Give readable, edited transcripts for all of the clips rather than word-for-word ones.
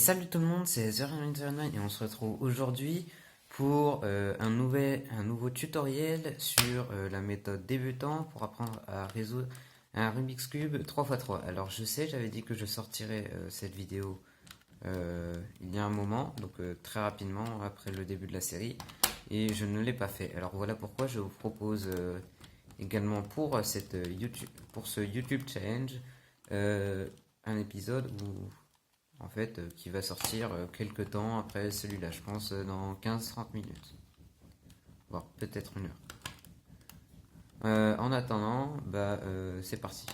Salut tout le monde, c'est Zero909 et on se retrouve aujourd'hui pour un nouveau tutoriel sur la méthode débutant pour apprendre à résoudre un Rubik's Cube 3x3. Alors je sais, j'avais dit que je sortirais cette vidéo il y a un moment, donc très rapidement après le début de la série, et je ne l'ai pas fait. Alors voilà pourquoi je vous propose également pour ce YouTube Challenge un épisode où qui va sortir quelques temps après celui-là, je pense dans 15-30 minutes, voire peut-être une heure. En attendant, c'est parti.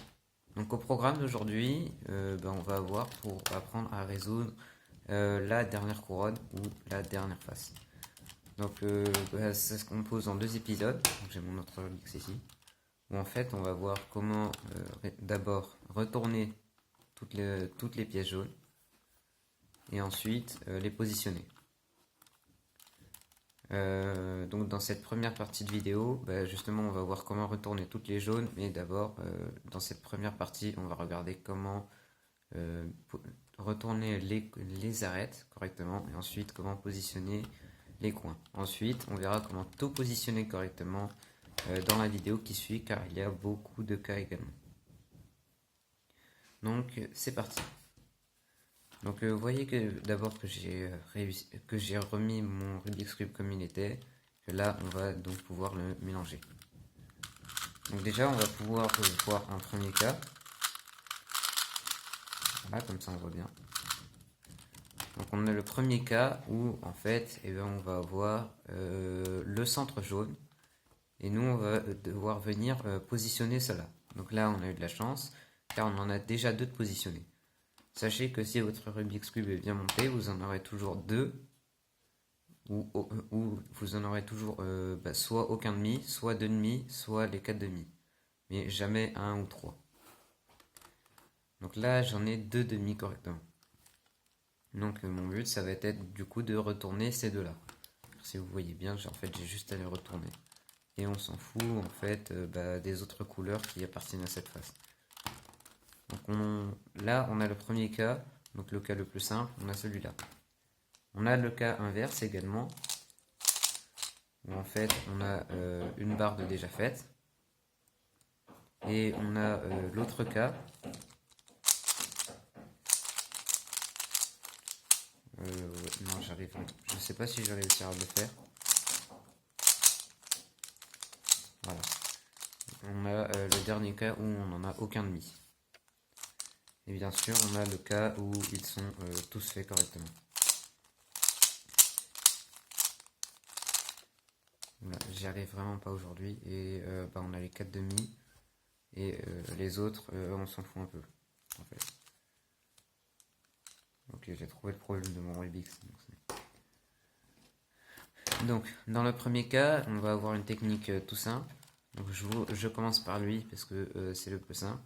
Donc au programme d'aujourd'hui, on va avoir pour apprendre à résoudre la dernière couronne ou la dernière face. Donc ça se compose en deux épisodes. Donc, j'ai mon autre Rubik's ici, où en fait on va voir comment d'abord retourner toutes les pièces jaunes et ensuite les positionner. Donc dans cette première partie de vidéo, justement on va voir comment retourner toutes les jaunes, mais d'abord dans cette première partie on va regarder comment retourner les arêtes correctement et ensuite comment positionner les coins. Ensuite on verra comment tout positionner correctement dans la vidéo qui suit, car il y a beaucoup de cas également. Donc c'est parti. Donc vous voyez que d'abord que j'ai remis mon Rubik's Cube comme il était, que là on va donc pouvoir le mélanger. Donc déjà on va pouvoir voir un premier cas. Voilà, comme ça on voit bien. Donc on a le premier cas où en fait on va avoir le centre jaune, et nous on va devoir venir positionner cela. Donc là on a eu de la chance car on en a déjà deux de positionnés. Sachez que si votre Rubik's Cube est bien monté, vous en aurez toujours deux, ou vous en aurez toujours soit aucun demi, soit deux demi, soit les quatre demi, mais jamais un ou trois. Donc là j'en ai deux demi correctement. Donc mon but ça va être du coup de retourner ces deux là. Si vous voyez bien, j'ai juste à les retourner. Et on s'en fout en fait des autres couleurs qui appartiennent à cette face. Donc là on a le premier cas, donc le cas le plus simple, on a celui-là. On a le cas inverse également, où en fait on a une barre de déjà faite. Et on a l'autre cas, non je sais pas si je vais réussir à le faire. Voilà. On a le dernier cas où on n'en a aucun demi. Et bien sûr on a le cas où ils sont tous faits correctement. Voilà, j'y arrive vraiment pas aujourd'hui, et on a les 4 demi, et les autres on s'en fout un peu en fait. Ok, j'ai trouvé le problème de mon Rubik's. Donc dans le premier cas on va avoir une technique tout simple. Donc je commence par lui parce que c'est le plus simple.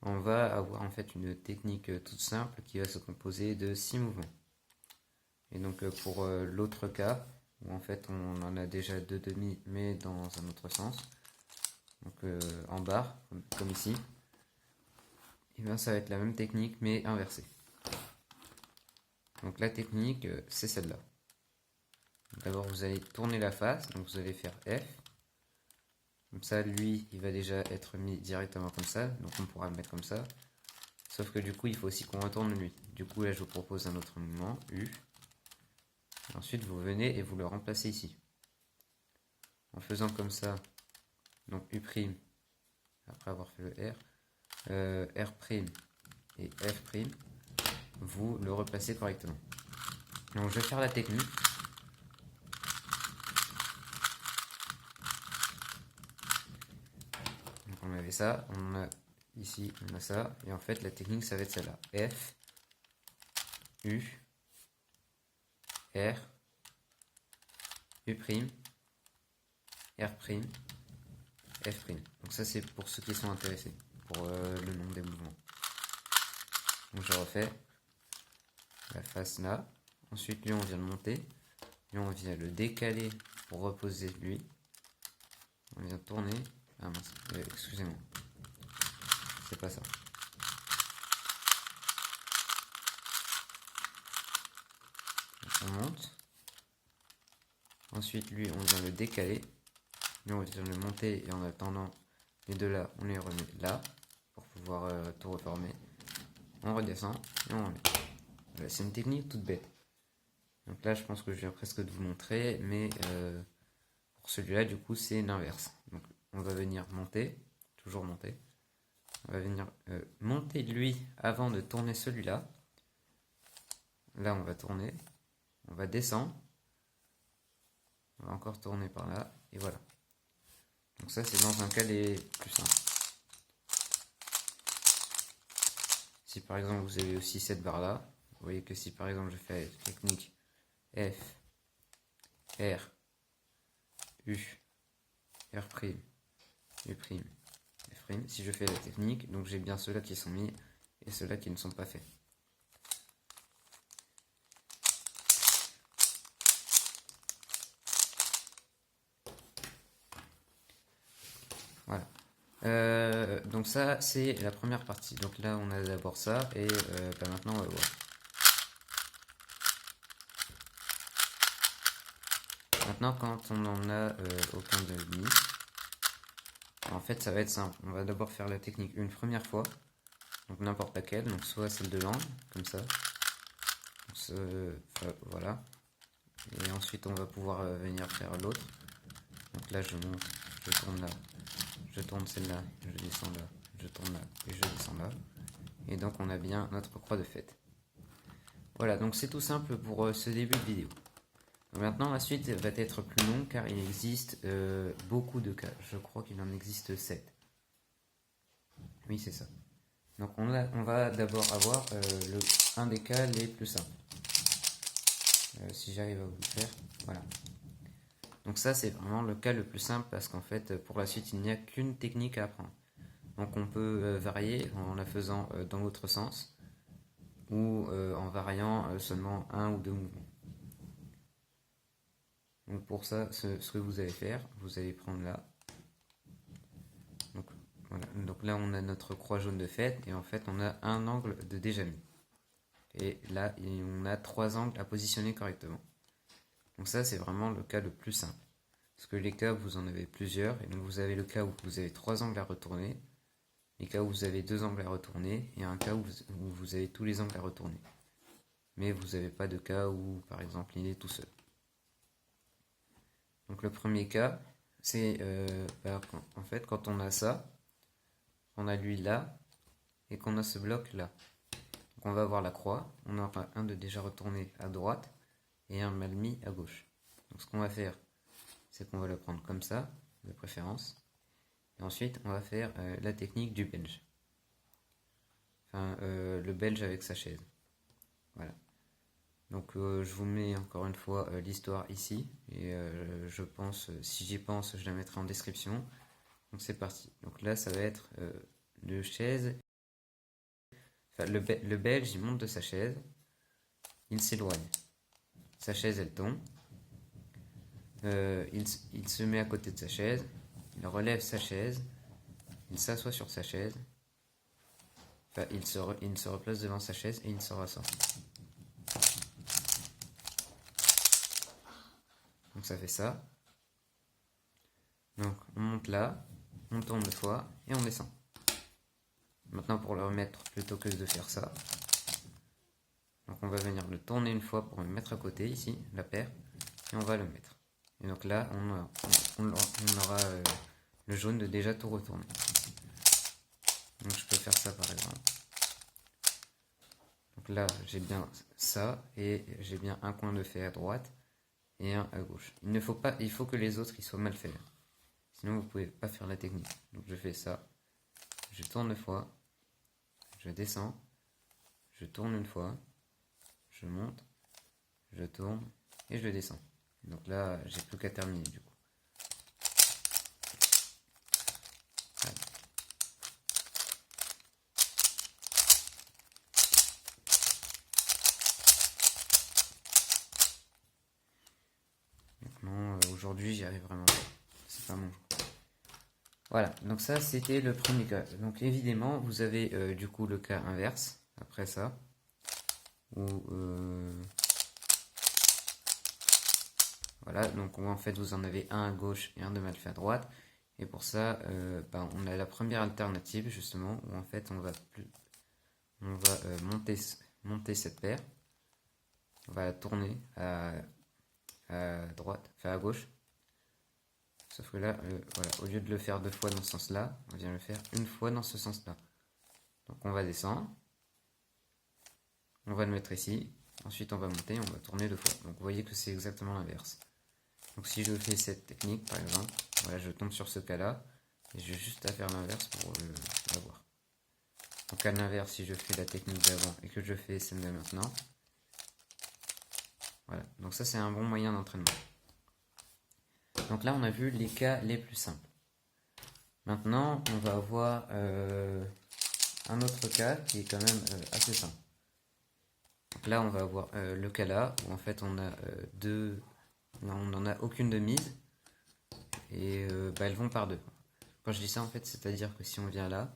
On va avoir en fait une technique toute simple qui va se composer de 6 mouvements. Et donc pour l'autre cas, où en fait on en a déjà deux demi mais dans un autre sens, donc en barre comme ici, et bien ça va être la même technique mais inversée. Donc la technique c'est celle-là. D'abord vous allez tourner la face, donc vous allez faire F. Comme ça lui il va déjà être mis directement comme ça, donc on pourra le mettre comme ça. Sauf que du coup il faut aussi qu'on retourne lui. Du coup là je vous propose un autre mouvement, U. Ensuite vous venez et vous le remplacez ici. En faisant comme ça, donc U', après avoir fait le R, R' et F', vous le replacez correctement. Donc je vais faire la technique. Donc on avait ça, on a ici, on a ça, et en fait la technique ça va être celle-là. F, U, R, U', R', F'. Donc ça c'est pour ceux qui sont intéressés, pour le nom des mouvements. Donc je refais la face là. Ensuite lui on vient le monter, lui on vient le décaler pour reposer lui. On vient tourner. Ah mince, excusez-moi. C'est pas ça. Ensuite, lui, on vient le décaler. Lui, on vient le monter et en attendant, les deux là, on les remet là pour pouvoir tout reformer. On redescend et on remet. Voilà, c'est une technique toute bête. Donc là, je pense que je viens presque de vous montrer, mais pour celui-là, du coup, c'est l'inverse. Donc, on va venir monter, toujours monter. On va venir monter lui avant de tourner celui-là. Là, on va tourner. On va descendre. On va encore tourner par là. Et voilà. Donc ça, c'est dans un cas les plus simples. Si par exemple, vous avez aussi cette barre-là, vous voyez que si par exemple, je fais la technique F, R, U, R', U', F', si je fais la technique, donc j'ai bien ceux-là qui sont mis et ceux-là qui ne sont pas faits. Voilà. Donc ça, c'est la première partie. Donc là, on a d'abord ça et maintenant, on va voir. Maintenant, quand on n'en a aucun de mis, en fait, ça va être simple. On va d'abord faire la technique une première fois, donc n'importe laquelle, donc soit celle de l'angle, comme ça. Voilà. Et ensuite, on va pouvoir venir faire l'autre. Donc là, je monte, je tourne là, je tourne celle-là, je descends là, je tourne là et je descends là. Et donc, on a bien notre croix de fête. Voilà, donc c'est tout simple pour ce début de vidéo. Maintenant, la suite va être plus longue car il existe beaucoup de cas. Je crois qu'il en existe 7. Oui, c'est ça. Donc on va d'abord avoir un des cas les plus simples. Si j'arrive à vous le faire. Voilà. Donc ça, c'est vraiment le cas le plus simple parce qu'en fait, pour la suite, il n'y a qu'une technique à apprendre. Donc on peut varier en la faisant dans l'autre sens ou en variant seulement un ou deux mouvements. Donc pour ça, ce que vous allez faire, vous allez prendre là. Donc, voilà. Donc là, on a notre croix jaune de fête et en fait, on a un angle de déjà mis. Et là, on a 3 angles à positionner correctement. Donc ça, c'est vraiment le cas le plus simple. Parce que les cas, vous en avez plusieurs. Et donc vous avez le cas où vous avez 3 angles à retourner, les cas où vous avez 2 angles à retourner, et un cas où vous avez tous les angles à retourner. Mais vous n'avez pas de cas où, par exemple, il est tout seul. Donc le premier cas, c'est en fait quand on a ça, on a lui là, et qu'on a ce bloc là. Donc on va avoir la croix, on aura un de déjà retourné à droite, et un mal mis à gauche. Donc ce qu'on va faire, c'est qu'on va le prendre comme ça, de préférence, et ensuite on va faire la technique du belge. Enfin, le belge avec sa chaise. Voilà. Donc je vous mets encore une fois l'histoire ici, et je pense, si j'y pense, je la mettrai en description. Donc c'est parti. Donc là, ça va être de chaise. Enfin, le belge, il monte de sa chaise, il s'éloigne. Sa chaise, elle tombe. Il se met à côté de sa chaise, il relève sa chaise, il s'assoit sur sa chaise, enfin, il se replace devant sa chaise et il se rassoit. Donc ça fait ça. Donc on monte là, on tourne 2 fois et on descend. Maintenant pour le remettre, plutôt que de faire ça, donc on va venir le tourner une fois pour le mettre à côté ici, la paire, et on va le mettre. Et donc là on aura le jaune de déjà tout retourner. Donc je peux faire ça par exemple. Donc là j'ai bien ça et j'ai bien un coin de fait à droite et un à gauche. Il faut que les autres ils soient mal faits. Sinon vous ne pouvez pas faire la technique. Donc je fais ça, je tourne 2 fois, je descends, je tourne une fois, je monte, je tourne et je descends. Donc là j'ai plus qu'à terminer du coup. Allez. Maintenant aujourd'hui j'y arrive vraiment pas. C'est pas mon jour. Voilà, donc ça c'était le premier cas. Donc évidemment vous avez du coup le cas inverse après ça, où voilà, Voilà, donc en fait vous en avez un à gauche et un de mal fait à droite. Et pour ça, on a la première alternative justement, où en fait on va monter cette paire. On va la tourner à droite, enfin à gauche. Sauf que là, voilà, au lieu de le faire 2 fois dans ce sens-là, on vient le faire une fois dans ce sens-là. Donc on va descendre. On va le mettre ici. Ensuite on va monter, on va tourner 2 fois. Donc vous voyez que c'est exactement l'inverse. Donc si je fais cette technique par exemple, voilà, je tombe sur ce cas-là. Et j'ai juste à faire l'inverse pour l'avoir. Donc à l'inverse, si je fais la technique d'avant et que je fais celle de maintenant. Voilà, donc ça c'est un bon moyen d'entraînement. Donc là on a vu les cas les plus simples. Maintenant on va avoir un autre cas qui est quand même assez simple. Donc là on va avoir le cas là où en fait on a on n'en a aucune de mise et elles vont par deux. Quand je dis ça en fait c'est à dire que si on vient là,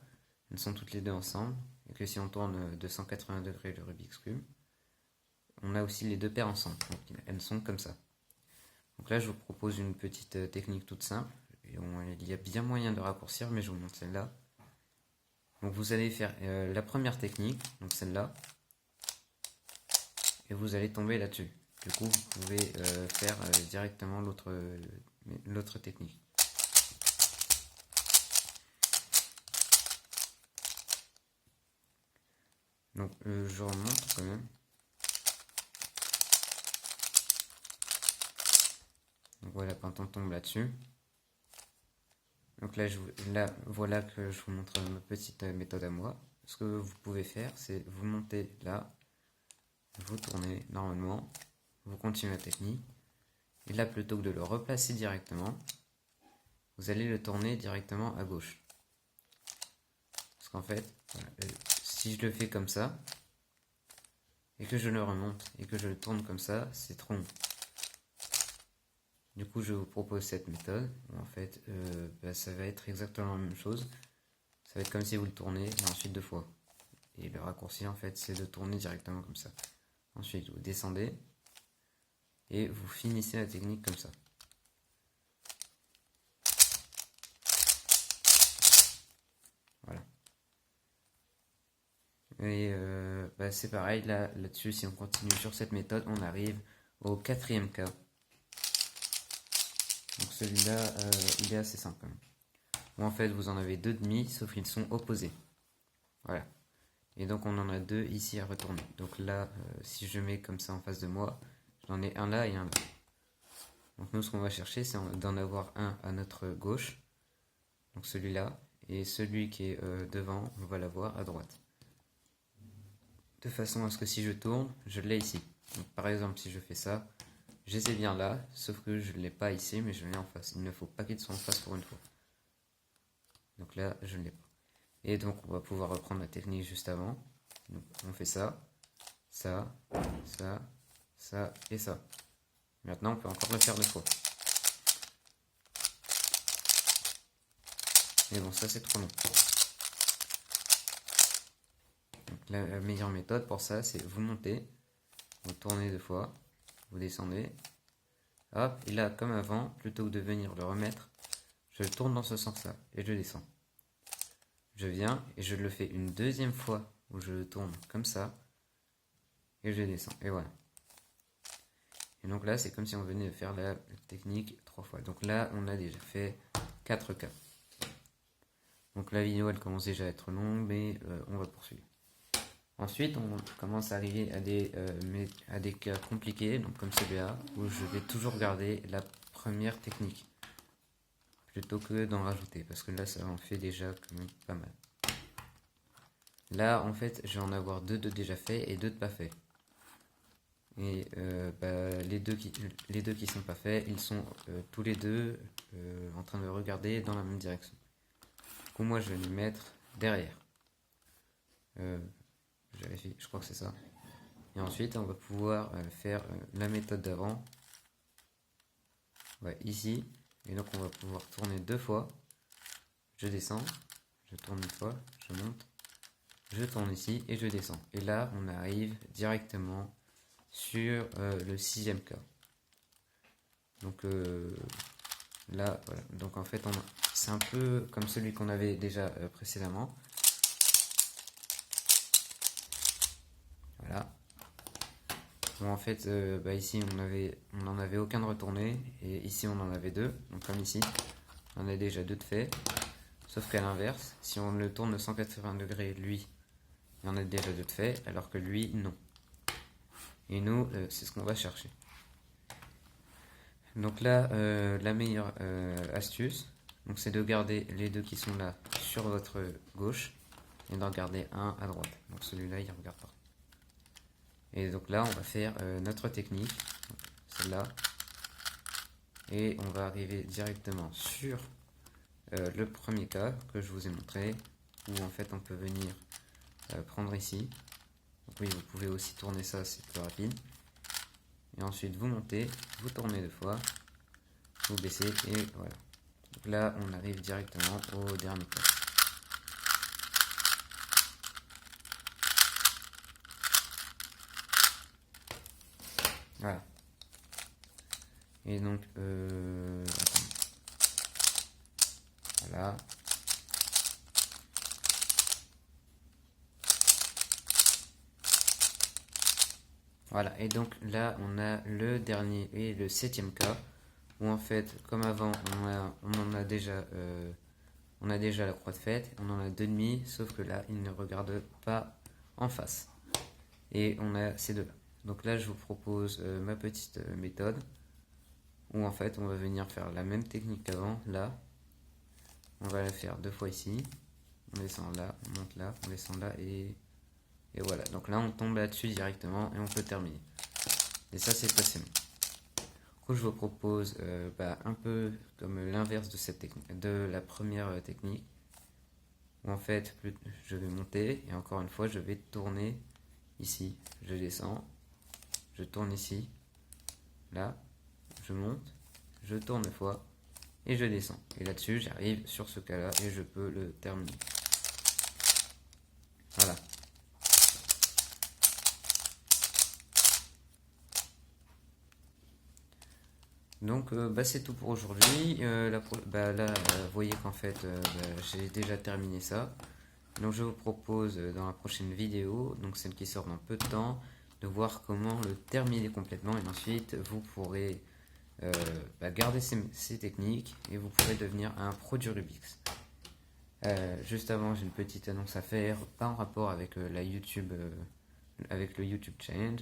elles sont toutes les deux ensemble et que si on tourne de 180 degrés le Rubik's Cube, on a aussi les deux paires ensemble. Donc elles sont comme ça. Donc là je vous propose une petite technique toute simple. Il y a bien moyen de raccourcir mais je vous montre celle-là. Donc vous allez faire la première technique, donc celle-là, et vous allez tomber là-dessus. Du coup vous pouvez faire directement l'autre technique. Donc je remonte quand même. Donc voilà, quand on tombe là-dessus. Donc là, voilà que je vous montre ma petite méthode à moi. Ce que vous pouvez faire, c'est vous montez là, vous tournez normalement, vous continuez la technique. Et là, plutôt que de le replacer directement, vous allez le tourner directement à gauche. Parce qu'en fait, voilà, si je le fais comme ça, et que je le remonte, et que je le tourne comme ça, c'est trop long. Du coup, je vous propose cette méthode où en fait, ça va être exactement la même chose. Ça va être comme si vous le tournez et ensuite 2 fois. Et le raccourci, en fait, c'est de tourner directement comme ça. Ensuite, vous descendez et vous finissez la technique comme ça. Voilà. Et c'est pareil, là-dessus, si on continue sur cette méthode, on arrive au 4e cas. Donc celui-là, il est assez simple quand même. Où en fait, vous en avez 2 demi, sauf qu'ils sont opposés. Voilà. Et donc on en a 2 ici à retourner. Donc là, si je mets comme ça en face de moi, j'en ai un là et un là. Donc nous, ce qu'on va chercher, c'est d'en avoir un à notre gauche, donc celui-là, et celui qui est devant, on va l'avoir à droite. De façon à ce que si je tourne, je l'ai ici. Donc par exemple, si je fais ça, je les ai bien là, sauf que je ne l'ai pas ici, mais je l'ai en face. Il ne faut pas qu'ils soient en face pour une fois. Donc là, je ne l'ai pas. Et donc on va pouvoir reprendre la technique juste avant. Donc on fait ça, ça, ça, ça et ça. Maintenant, on peut encore le faire 2 fois. Mais bon, ça c'est trop long. Donc, la meilleure méthode pour ça, c'est vous montez, vous tournez 2 fois, vous descendez, hop, et là, comme avant, plutôt que de venir le remettre, je le tourne dans ce sens-là et je descends. Je viens et je le fais une 2e fois où je le tourne comme ça et je descends. Et voilà. Et donc là, c'est comme si on venait de faire la technique 3 fois. Donc là, on a déjà fait 4 cas. Donc la vidéo, elle commence déjà à être longue, mais on va poursuivre. Ensuite, on commence à arriver à des cas compliqués, donc comme celui-là, où je vais toujours garder la première technique, plutôt que d'en rajouter, parce que là, ça en fait déjà quand même pas mal. Là, en fait, je vais en avoir 2 de déjà faits et 2 de pas faits. Et les deux qui sont pas faits, ils sont tous les deux en train de regarder dans la même direction. Du coup, moi, je vais les mettre derrière. Je vérifie, je crois que c'est ça. Et ensuite, on va pouvoir faire la méthode d'avant. Ouais, ici. Et donc, on va pouvoir tourner 2 fois. Je descends, je tourne une fois, je monte, je tourne ici et je descends. Et là, on arrive directement sur le 6e cas. Donc là, voilà. Donc en fait, c'est un peu comme celui qu'on avait déjà précédemment. Voilà. Bon, en fait, ici on n'en avait aucun de retourné, et ici on en avait deux. Donc comme ici, on a déjà deux de fait. Sauf qu'à l'inverse, si on le tourne de 180 degrés, lui, il en a déjà deux de fait, alors que lui, non. Et nous, c'est ce qu'on va chercher. Donc là, la meilleure astuce, donc c'est de garder les deux qui sont là sur votre gauche et d'en garder un à droite. Donc celui-là, il ne regarde pas. Et donc là, on va faire notre technique, celle-là, et on va arriver directement sur le premier cas que je vous ai montré, où en fait on peut venir prendre ici. Donc oui, vous pouvez aussi tourner ça, c'est plus rapide. Et ensuite vous montez, vous tournez deux fois, vous baissez et voilà. Donc là on arrive directement au dernier cas. Voilà. Et donc voilà. Voilà, et donc là on a le dernier et le septième cas, où en fait, comme avant, on a déjà la croix de fête, on en a deux demi, sauf que là, il ne regarde pas en face. Et on a ces deux-là. Donc là, je vous propose ma petite méthode, où en fait, on va venir faire la même technique qu'avant. Là, on va la faire deux fois ici, on descend là, on monte là, on descend là, et voilà. Donc là, on tombe là-dessus directement, et on peut terminer. Et ça, c'est assez long. Du coup, je vous propose un peu comme l'inverse de cette technique, de la première technique, où en fait je vais monter et encore une fois je vais tourner ici, je descends, je tourne ici, là, je monte, je tourne une fois et je descends. Et là-dessus j'arrive sur ce cas-là et je peux le terminer. Voilà. Donc c'est tout pour aujourd'hui. Là, vous voyez qu'en fait j'ai déjà terminé ça. Donc je vous propose dans la prochaine vidéo, donc celle qui sort dans peu de temps, de voir comment le terminer complètement, et ensuite vous pourrez garder ces techniques et vous pourrez devenir un pro du Rubik's. Juste avant, j'ai une petite annonce à faire, pas en rapport avec avec le YouTube Challenge,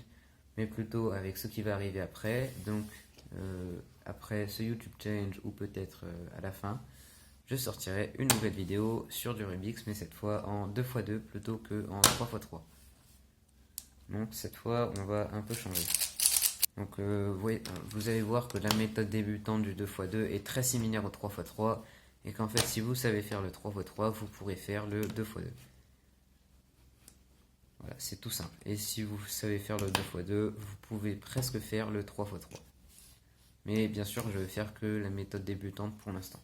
mais plutôt avec ce qui va arriver après. Donc après ce YouTube Challenge, ou peut-être à la fin, je sortirai une nouvelle vidéo sur du Rubik's, mais cette fois en 2x2 plutôt que en 3x3. Donc cette fois, on va un peu changer. Donc vous allez voir que la méthode débutante du 2x2 est très similaire au 3x3, et qu'en fait, si vous savez faire le 3x3, vous pourrez faire le 2x2. Voilà, c'est tout simple. Et si vous savez faire le 2x2, vous pouvez presque faire le 3x3. Mais bien sûr, je vais faire que la méthode débutante pour l'instant.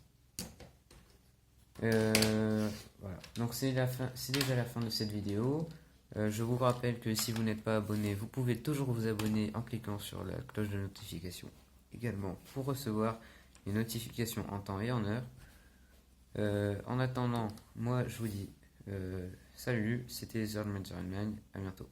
Voilà, donc c'est déjà la fin de cette vidéo. Je vous rappelle que si vous n'êtes pas abonné, vous pouvez toujours vous abonner en cliquant sur la cloche de notification également pour recevoir les notifications en temps et en heure. En attendant, moi je vous dis salut, c'était Zerman, à bientôt.